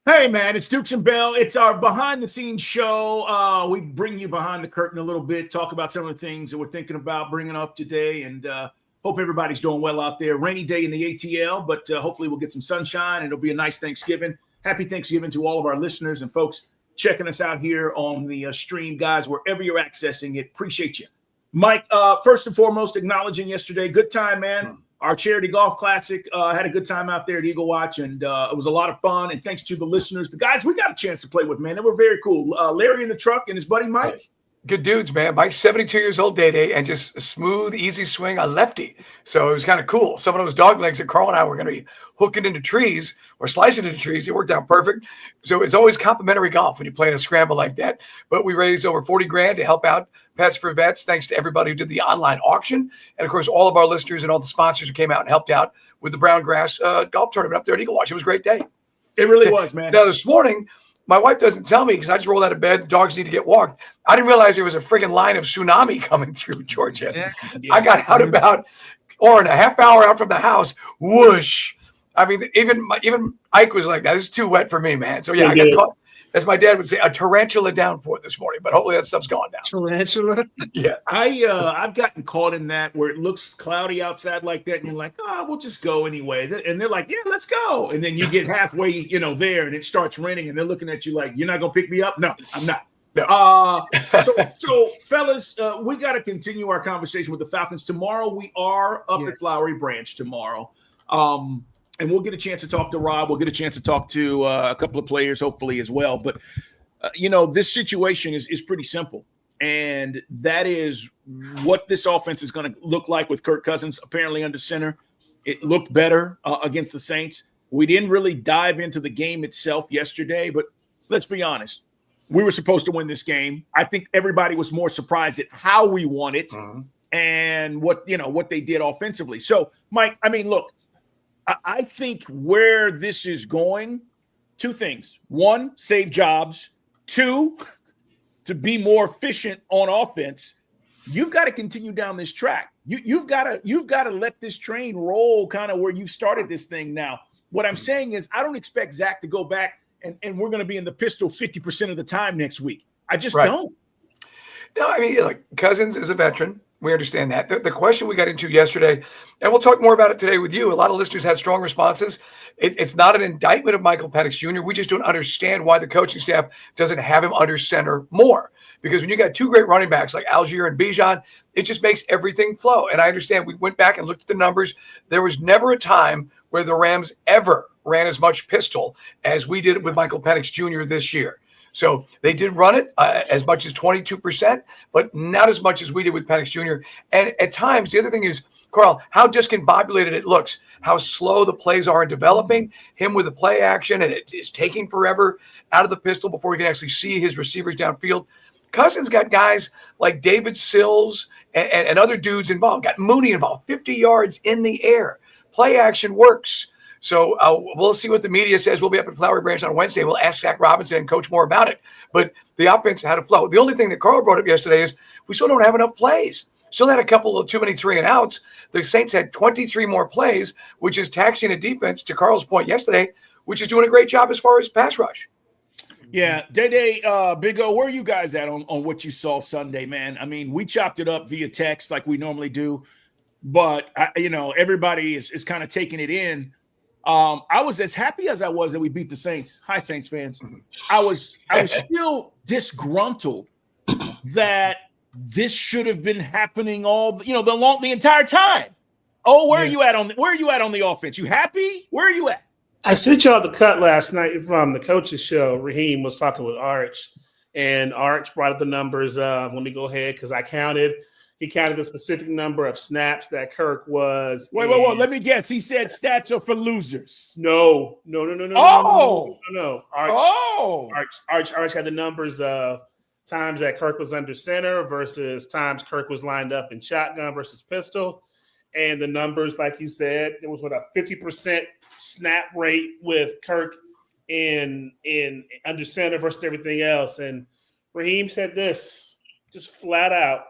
Hey, man, it's Dukes and Bell. It's our behind-the-scenes show. We bring you behind the curtain a little bit, talk about some of the things that we're thinking about bringing up today, and hope everybody's doing well out there. Rainy day in the ATL, but hopefully we'll get some sunshine, and it'll be a nice Thanksgiving. Happy Thanksgiving to all of our listeners and folks checking us out here on the stream, guys, wherever you're accessing it. Appreciate you. Mike, first and foremost, acknowledging yesterday. Good time, man. Our charity golf classic, had a good time out there at Eagle Watch, and it was a lot of fun. And thanks to the listeners, the guys we got a chance to play with, man. They were very cool. Larry in the truck and his buddy Mike. Good dudes, man. Mike's 72 years old day, and just a smooth, easy swing, a lefty. So it was kind of cool. Some of those dog legs that Carl and I were going to be hooking into trees or slicing into trees, it worked out perfect. So it's always complimentary golf when you play in a scramble like that. But we raised over 40 grand to help out Pets for Vets, thanks to everybody who did the online auction. And, of course, all of our listeners and all the sponsors who came out and helped out with the Brown Grass golf tournament up there at Eagle Watch. It was a great day. It really was, man. Now, this morning, my wife doesn't tell me because I just rolled out of bed. Dogs need to get walked. I didn't realize there was a friggin' line of tsunami coming through Georgia. Yeah. I got out about a half hour out from the house. Whoosh. I mean, even Ike was like, "This is too wet for me, man." So, yeah, I got caught, as my dad would say, a tarantula downpour this morning. But hopefully that stuff's gone down. Tarantula? Yeah. I've gotten caught in that where it looks cloudy outside like that, and you're like, "Oh, we'll just go anyway." And they're like, "Yeah, let's go." And then you get halfway, there, and it starts raining, and they're looking at you like, "You're not gonna pick me up?" No, I'm not. No. So fellas, we got to continue our conversation with the Falcons tomorrow. We are up at Flowery Branch tomorrow, and we'll get a chance to talk to Rob. We'll get a chance to talk to a couple of players, hopefully as well. But this situation is pretty simple, and that is what this offense is going to look like with Kirk Cousins apparently under center. It looked better against the Saints. We didn't really dive into the game itself yesterday, but let's be honest. We were supposed to win this game. I think everybody was more surprised at how we won it and what they did offensively. So, Mike, I mean, look, I think where this is going, two things. One, save jobs. Two, to be more efficient on offense. You've got to continue down this track. You've got to let this train roll kind of where you started this thing now. What I'm saying is I don't expect Zach to go back and we're going to be in the pistol 50% of the time next week. I just don't. No, I mean, like Cousins is a veteran. We understand that. The question we got into yesterday, and we'll talk more about it today with you. A lot of listeners had strong responses. It's not an indictment of Michael Penix Jr. We just don't understand why the coaching staff doesn't have him under center more. Because when you got two great running backs like Algier and Bijan, it just makes everything flow. And I understand we went back and looked at the numbers. There was never a time where the Rams ever ran as much pistol as we did with Michael Penix Jr. this year. So they did run it as much as 22%, but not as much as we did with Penix Jr. And at times, the other thing is, Carl, how discombobulated it looks, how slow the plays are in developing, him with the play action, and it is taking forever out of the pistol before we can actually see his receivers downfield. Cousins got guys like David Sills and other dudes involved, got Mooney involved, 50 yards in the air. Play action works. So we'll see what the media says. We'll be up at Flowery Branch on Wednesday. We'll ask Zach Robinson and coach more about it. But the offense had to flow. The only thing that Carl brought up yesterday is we still don't have enough plays. Still had a couple of too many 3-and-outs. The Saints had 23 more plays, which is taxing a defense, to Carl's point yesterday, which is doing a great job as far as pass rush. Yeah, Day, Big O, where are you guys at on what you saw Sunday, man? I mean, we chopped it up via text like we normally do, but everybody is kind of taking it in. I was as happy as I was that we beat the Saints. Hi, Saints fans. I was still disgruntled that this should have been happening the entire time. Oh, where are you at on the offense? You happy? Where are you at? I sent y'all the cut last night from the coach's show. Raheem was talking with Arch, and Arch brought up the numbers. Let me go ahead because I counted. He counted the specific number of snaps that Kirk was. Wait. Let me guess. He said stats are for losers. No. Oh. No. Arch had the numbers of times that Kirk was under center versus times Kirk was lined up in shotgun versus pistol. And the numbers, like you said, it was a 50% snap rate with Kirk in under center versus everything else. And Raheem said this, just flat out.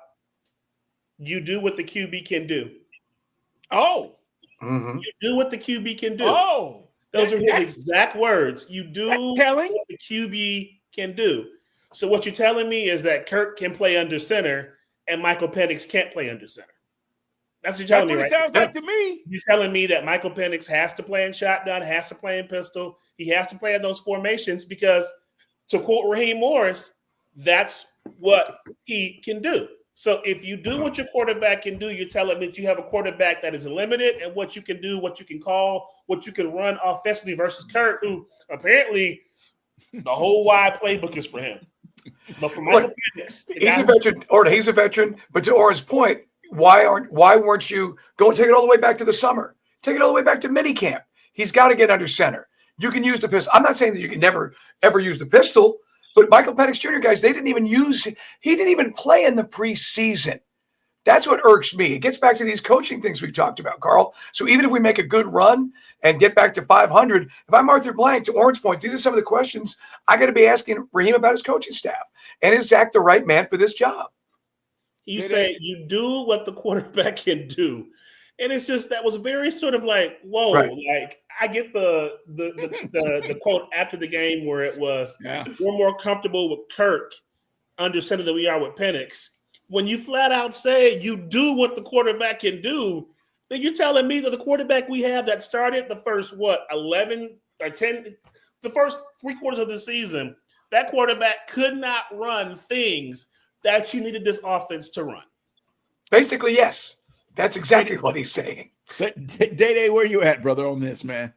You do what the QB can do. Oh. You do what the QB can do. Oh. Those are his exact words. You do what the QB can do. So what you're telling me is that Kirk can play under center and Michael Penix can't play under center. That's what you're telling me, right? It sounds like to me. You're telling me that Michael Penix has to play in shotgun, has to play in pistol. He has to play in those formations because, to quote Raheem Morris, that's what he can do. So if you do what your quarterback can do, you're telling me that you have a quarterback that is limited in what you can do, what you can call, what you can run offensively versus Kirk, who apparently the whole wide playbook is for him. But for Michael Penix, he's a veteran. But to Orrin's point, why weren't you going to take it all the way back to the summer? Take it all the way back to minicamp. He's got to get under center. You can use the pistol. I'm not saying that you can never, ever use the pistol, but Michael Penix Jr., guys, he didn't even play in the preseason. That's what irks me. It gets back to these coaching things we've talked about, Carl. So even if we make a good run and get back to 500, if I'm Arthur Blank, to Orrin's point, these are some of the questions I got to be asking Raheem about his coaching staff. And is Zach the right man for this job? You say you do what the quarterback can do. And it's just, that was very sort of like, whoa, right. Like I get the quote after the game where it was, we're more comfortable with Kirk under center than we are with Penix. When you flat out say you do what the quarterback can do, then you're telling me that the quarterback we have that started the first, 11 or 10, the first 3 quarters of the season, that quarterback could not run things that you needed this offense to run. Basically, yes. That's exactly what he's saying. Day, where you at, brother, on this, man?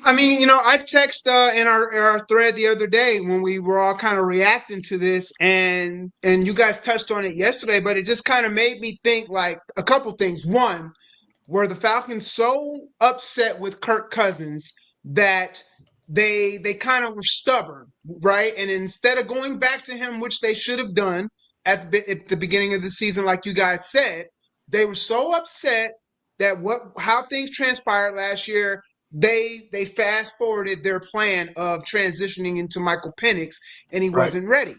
I mean, I texted in our thread the other day when we were all kind of reacting to this, and you guys touched on it yesterday, but it just kind of made me think like a couple things. One, were the Falcons so upset with Kirk Cousins that they kind of were stubborn, right? And instead of going back to him, which they should have done at the beginning of the season, like you guys said, they were so upset that how things transpired last year, they fast forwarded their plan of transitioning into Michael Penix, and he wasn't ready,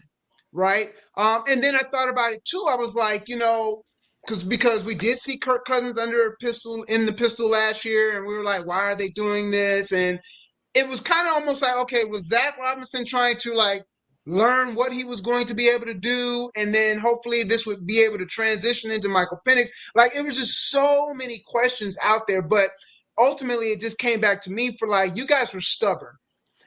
right? And then I thought about it too. I was like, because we did see Kirk Cousins in the pistol last year, and we were like, why are they doing this? And it was kind of almost like, okay, was Zach Robinson trying to like learn what he was going to be able to do, and then hopefully this would be able to transition into Michael Penix? Like, it was just so many questions out there, but ultimately it just came back to me for like, you guys were stubborn.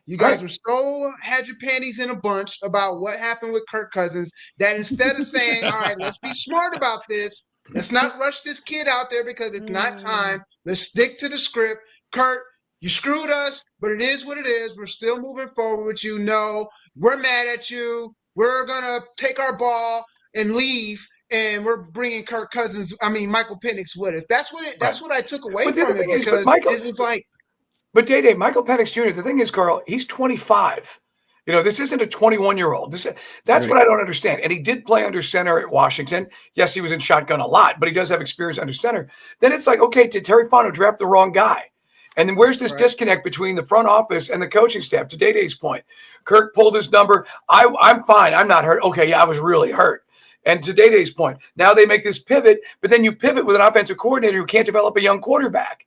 You guys were had your panties in a bunch about what happened with Kirk Cousins, that instead of saying, all right, let's be smart about this, let's not rush this kid out there because it's not time, let's stick to the script. Kurt, you screwed us, but it is what it is. We're still moving forward with you. No, we're mad at you. We're going to take our ball and leave, and we're bringing Michael Penix with us. That's what I took away from it, because it was like. But Day, Michael Penix Jr., the thing is, Carl, he's 25. This isn't a 21-year-old. That's what I don't understand. And he did play under center at Washington. Yes, he was in shotgun a lot, but he does have experience under center. Then it's like, okay, did Terry Fontenot draft the wrong guy? And then where's this disconnect between the front office and the coaching staff? To Day's point, Kirk pulled his number. I'm fine. I'm not hurt. Okay, yeah, I was really hurt. And to Day's point, now they make this pivot, but then you pivot with an offensive coordinator who can't develop a young quarterback.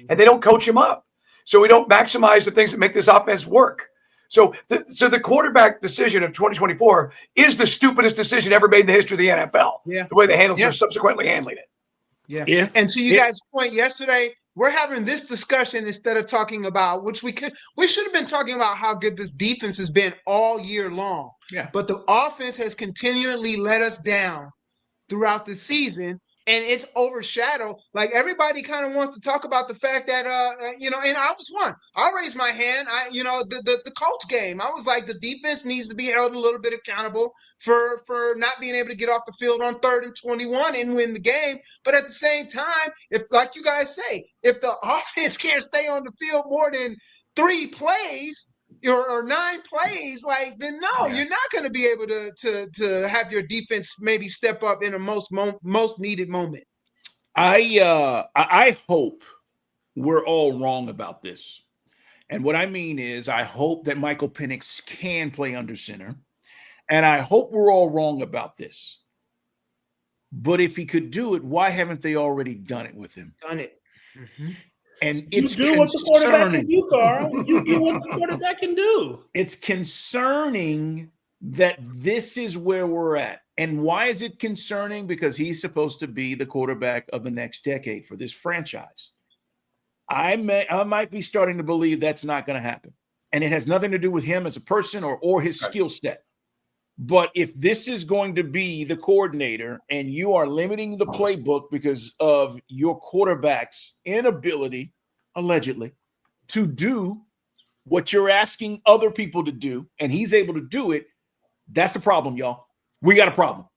And they don't coach him up. So we don't maximize the things that make this offense work. So the quarterback decision of 2024 is the stupidest decision ever made in the history of the NFL. Yeah. The way the handlers are subsequently handling it. Yeah. And to you guys' point yesterday, we're having this discussion instead of talking about, which we should have been talking about how good this defense has been all year long. Yeah. But the offense has continually let us down throughout the season, and it's overshadowed. Like, everybody kind of wants to talk about the fact that, and I was one. I raised my hand. The Colts game, I was like, the defense needs to be held a little bit accountable for not being able to get off the field on 3rd and 21 and win the game. But at the same time, if, like you guys say, if the offense can't stay on the field more than 3 plays or 9 plays, like, then you're not going to be able to have your defense maybe step up in a most needed moment. I hope we're all wrong about this. And what I mean is, I hope that Michael Penix can play under center. And I hope we're all wrong about this. But if he could do it, why haven't they already done it with him? Done it. Mm-hmm. And You it's do what the quarterback can concerning. do, Carl. You do what the quarterback can do. It's concerning that this is where we're at. And why is it concerning? Because he's supposed to be the quarterback of the next decade for this franchise. I might be starting to believe that's not going to happen. And it has nothing to do with him as a person or his skill set. But if this is going to be the coordinator and you are limiting the playbook because of your quarterback's inability, allegedly, to do what you're asking other people to do, and he's able to do it, that's a problem, y'all. We got a problem.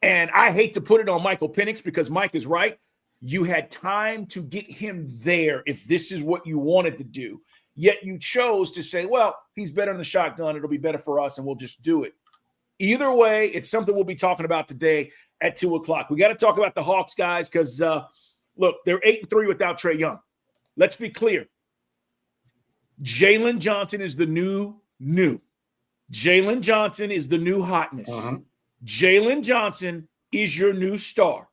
And I hate to put it on Michael Penix because Mike is right. You had time to get him there if this is what you wanted to do. Yet you chose to say, well, he's better in the shotgun. It'll be better for us, and we'll just do it. Either way, it's something we'll be talking about today at 2 o'clock. We got to talk about the Hawks, guys, because, look, they're 8-3 without Trae Young. Let's be clear. Jalen Johnson is the new. Jalen Johnson is the new hotness. Jalen Johnson is your new star.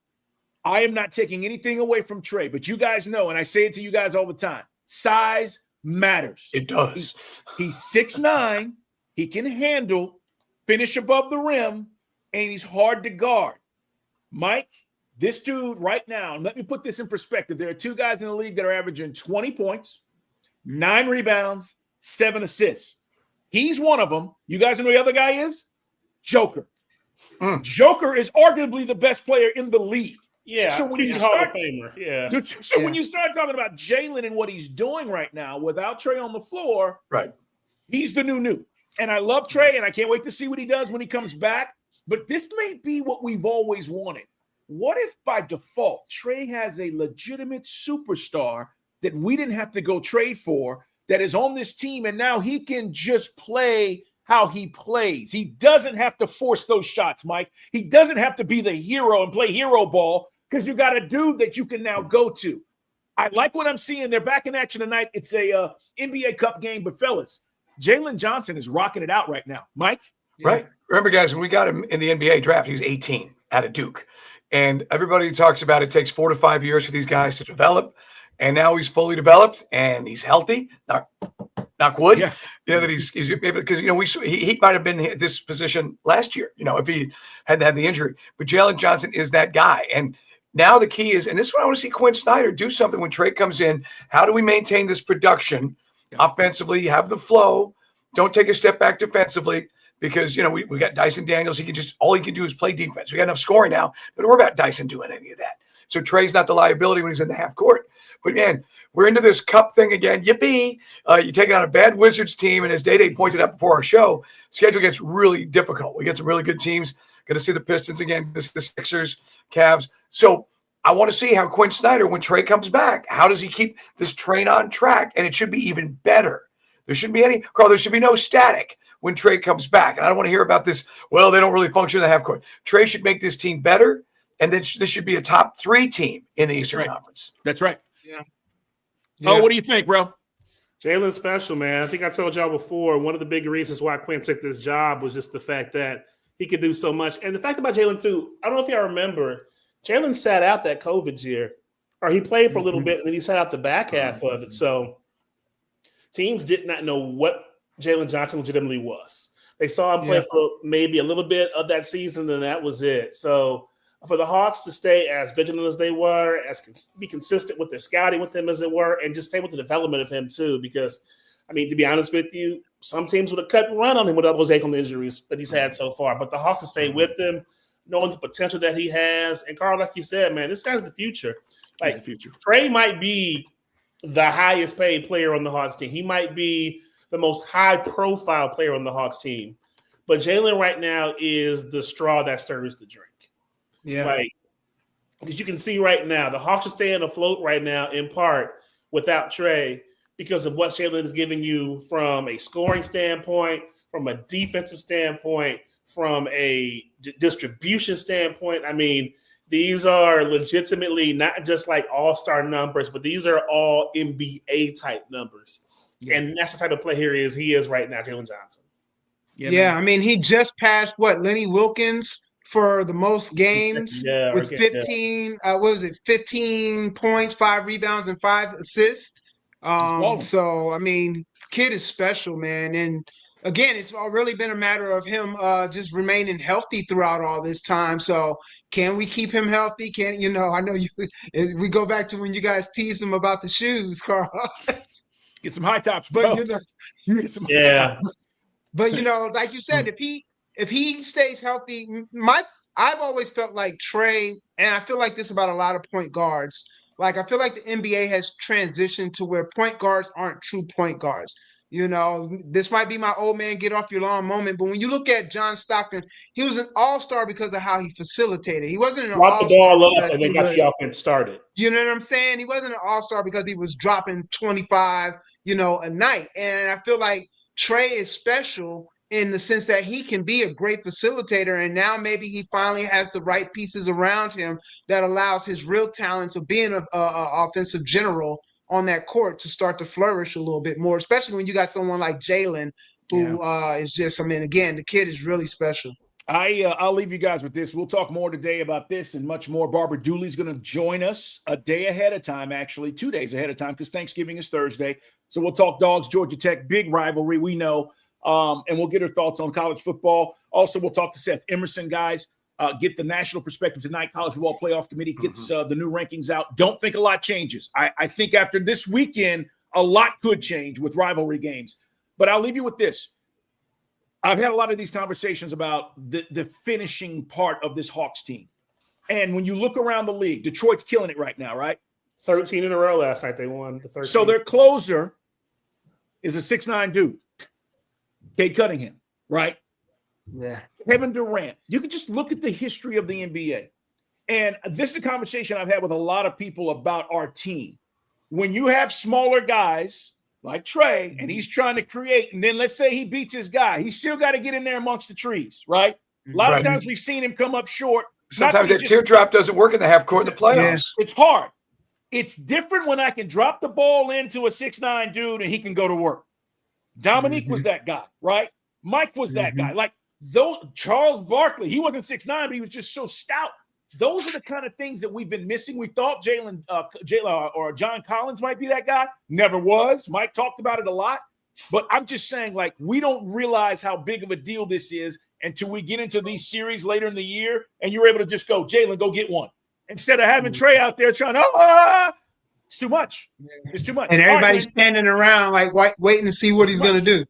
I am not taking anything away from Trae, but you guys know, and I say it to you guys all the time, size matters. It does. He's 6'9". He can handle, finish above the rim, and he's hard to guard. Mike, this dude right now, and let me put this in perspective. There are two guys in the league that are averaging 20 points, 9 rebounds, 7 assists. He's one of them. You guys know who the other guy is? Joker. Joker is arguably the best player in the league. Yeah, so when he's a Hall of Famer. Yeah. So when you start talking about Jalen and what he's doing right now without Trae on the floor, right, he's the new. And I love Trae, and I can't wait to see what he does when he comes back. But this may be what we've always wanted. What if by default Trae has a legitimate superstar that we didn't have to go trade for that is on this team, and now he can just play how he plays. He doesn't have to force those shots, Mike. He doesn't have to be the hero and play hero ball because you got a dude that you can now go to. I like what I'm seeing. They're back in action tonight. It's a NBA Cup game, but fellas, Jalen Johnson is rocking it out right now. Mike? Right. Remember, guys, when we got him in the NBA draft, he was 18 out of Duke. And everybody talks about it takes 4 to 5 years for these guys to develop. And now he's fully developed and he's healthy. Knock wood. Yeah. You know, that he's because, you know, he might have been in this position last year, you know, if he hadn't had the injury. But Jalen Johnson is that guy. And now the key is, and this is what I want to see Quinn Snyder do something when Trae comes in. How do we maintain this production offensively? Have the flow. Don't take a step back defensively. Because, you know, we got Dyson Daniels. All he can do is play defense. We got enough scoring now. But don't worry about Dyson doing any of that. So Trae's not the liability when he's in the half court. But, man, we're into this cup thing again. Yippee. You're taking on a bad Wizards team. And as Day pointed out before our show, schedule gets really difficult. We get some really good teams. Going to see the Pistons again, the Sixers, Cavs. So I want to see how Quinn Snyder, when Trae comes back, how does he keep this train on track? And it should be even better. There shouldn't be there should be no static when Trae comes back. And I don't want to hear about this, well, they don't really function in the half court. Trae should make this team better, and then this should be a top 3 team in the Eastern Conference. That's right. Yeah. Oh, what do you think, bro? Jalen's special, man. I think I told y'all before, one of the big reasons why Quinn took this job was just the fact that he could do so much. And the fact about Jalen, too, I don't know if y'all remember, Jalen sat out that COVID year, or he played for a little bit, and then he sat out the back half of it. So teams did not know what Jalen Johnson legitimately was. They saw him play for maybe a little bit of that season, and that was it. So for the Hawks to stay as vigilant as they were, be consistent with their scouting with him as it were, and just stay with the development of him too, because, I mean, to be honest with you, some teams would have cut and run on him with all those ankle injuries that he's had so far. But the Hawks have stayed with him, knowing the potential that he has. And Carl, like you said, man, this guy's the future. Like, the future. Trae might be the highest paid player on the Hawks team. He might be the most high-profile player on the Hawks team. But Jalen right now is the straw that stirs the drink. Yeah. Like, because you can see right now, the Hawks are staying afloat right now in part without Trae because of what Jalen is giving you from a scoring standpoint, from a defensive standpoint, from a distribution standpoint. I mean, these are legitimately not just like all-star numbers, but these are all NBA-type numbers. Yeah. And that's the type of player he is right now, Jalen Johnson. Yeah, I mean, he just passed Lenny Wilkens for the most games Yeah, with 15. What was it? 15 points, 5 rebounds, and 5 assists. So I mean, kid is special, man. And again, it's all really been a matter of him just remaining healthy throughout all this time. So can we keep him healthy? Can I know you. We go back to when you guys teased him about the shoes, Carl. Get some high tops, bro. But yeah. But like you said, if he stays healthy, I've always felt like Trae, and I feel like this about a lot of point guards. Like I feel like the NBA has transitioned to where point guards aren't true point guards. This might be my old man get off your lawn moment, but when you look at John Stockton, he was an all-star because of how he facilitated. He wasn't an all-star the ball up and then got the offense started. You know what I'm saying? He wasn't an all-star because he was dropping 25, a night. And I feel like Trae is special in the sense that he can be a great facilitator, and now maybe he finally has the right pieces around him that allows his real talents of being an offensive general on that court to start to flourish a little bit more, especially when you got someone like Jalen who is just, again, the kid is really special. I'll leave you guys with this. We'll talk more today about this and much more. Barbara Dooley's going to join us a day ahead of time, actually 2 days ahead of time, because Thanksgiving is Thursday. So we'll talk Dogs, Georgia Tech, big rivalry, we know. And we'll get her thoughts on college football. Also, we'll talk to Seth Emerson, guys. Get the national perspective tonight. College Football Playoff Committee gets the new rankings out. Don't think a lot changes. I think after this weekend, a lot could change with rivalry games. But I'll leave you with this. I've had a lot of these conversations about the finishing part of this Hawks team. And when you look around the league, Detroit's killing it right now, right? 13 in a row last night. They won the 13. So their closer is a 6'9" dude. Cade Cunningham, right? Yeah. Kevin Durant. You can just look at the history of the NBA. And this is a conversation I've had with a lot of people about our team. When you have smaller guys like Trae, and he's trying to create, and then let's say he beats his guy, he's still got to get in there amongst the trees, right? A lot of times we've seen him come up short. Sometimes that teardrop doesn't work in the half court in the playoffs. Yeah. It's hard. It's different when I can drop the ball into a 6'9" dude and he can go to work. Dominique was that guy, right? Mike was that guy. Like Charles Barkley, he wasn't 6'9", but he was just so stout. Those are the kind of things that we've been missing. We thought Jalen or John Collins might be that guy. Never was. Mike talked about it a lot. But I'm just saying, like, we don't realize how big of a deal this is until we get into these series later in the year and you're able to just go, Jalen, go get one. Instead of having Trae out there trying to, it's too much. It's too much. And everybody's standing around like waiting to see what he's going to do.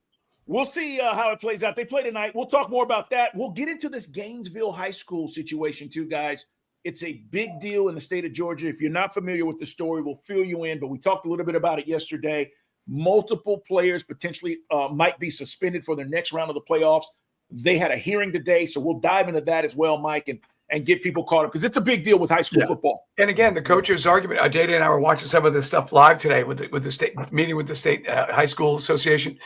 We'll see how it plays out. They play tonight. We'll talk more about that. We'll get into this Gainesville High School situation too, guys. It's a big deal in the state of Georgia. If you're not familiar with the story, we'll fill you in. But we talked a little bit about it yesterday. Multiple players potentially might be suspended for their next round of the playoffs. They had a hearing today, so we'll dive into that as well, Mike, and get people caught up because it's a big deal with high school football. And again, the coach's argument. Data and I were watching some of this stuff live today with the state meeting with the state high school association.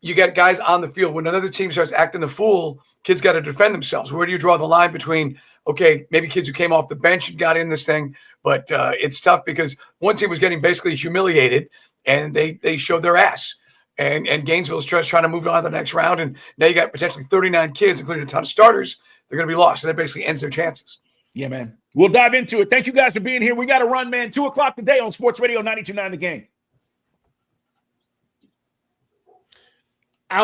You got guys on the field. When another team starts acting the fool, kids got to defend themselves. Where do you draw the line between, okay, maybe kids who came off the bench and got in this thing, but it's tough because one team was getting basically humiliated and they showed their ass. And Gainesville's just trying to move on to the next round. And now you got potentially 39 kids, including a ton of starters. They're going to be lost. And that basically ends their chances. Yeah, man. We'll dive into it. Thank you guys for being here. We got to run, man. 2:00 today on Sports Radio 92.9 The Game.